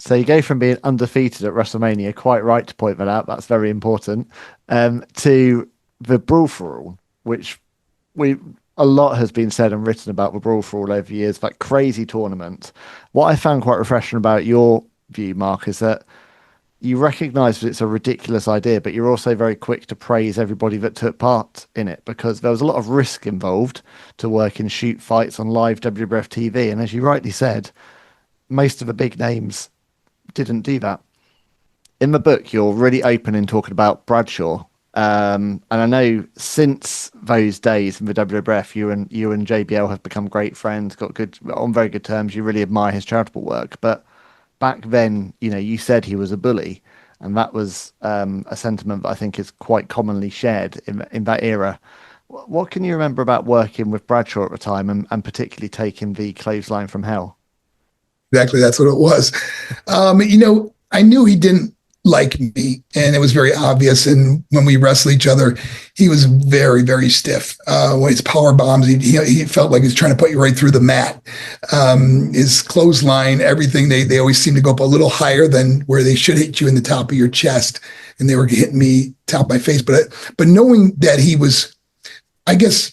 So you go from being undefeated at WrestleMania, quite right to point that out, that's very important, to the Brawl For All, which we a lot has been said and written about the Brawl For All over the years, that crazy tournament. What I found quite refreshing about your view, Mark, is that you recognise that it's a ridiculous idea, but you're also very quick to praise everybody that took part in it because there was a lot of risk involved to work in shoot fights on live WWF TV. And as you rightly said, most of the big names didn't do that. In the book, you're really open in talking about Bradshaw. And I know since those days in the WWF, you and JBL have become great friends, got good on very good terms. You really admire his charitable work. But back then, you said he was a bully, and that was a sentiment that I think is quite commonly shared in that era. What can you remember about working with Bradshaw at the time and particularly taking the clothesline from hell? Exactly, that's what it was. I knew he didn't like me, and it was very obvious. And when we wrestled each other, he was very, very stiff. When his power bombs, he felt like he was trying to put you right through the mat. His clothesline, everything, they always seem to go up a little higher than where they should hit you in the top of your chest, and they were hitting me top of my face. But knowing that he was, I guess,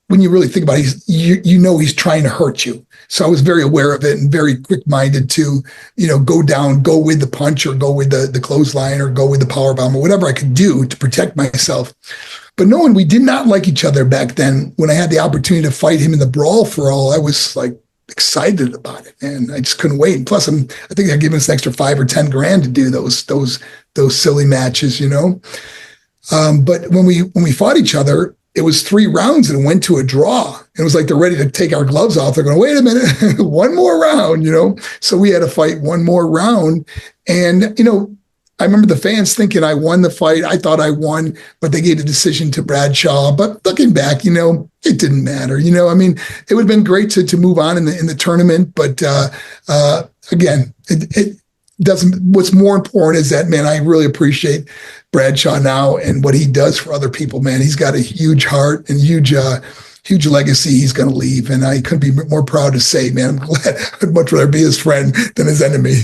when you really think about it, he's trying to hurt you. So I was very aware of it and very quick-minded to, go down, go with the punch or go with the clothesline or go with the powerbomb or whatever I could do to protect myself. But knowing we did not like each other back then, when I had the opportunity to fight him in the Brawl For All, I was like excited about it, and I just couldn't wait. And plus, I think they're giving us an extra $5 or $10 to do those silly matches, But when we fought each other, it was 3 rounds and it went to a draw. It was like they're ready to take our gloves off. They're going, wait a minute, one more round, So we had to fight one more round. And, I remember the fans thinking I won the fight. I thought I won, but they gave the decision to Bradshaw. But looking back, it didn't matter. It would have been great to move on in the tournament. But again, it doesn't. What's more important is that, man, I really appreciate Bradshaw now and what he does for other people, man. He's got a huge heart and huge legacy he's going to leave. And I couldn't be more proud to say, man, I'm glad. I'd much rather be his friend than his enemy.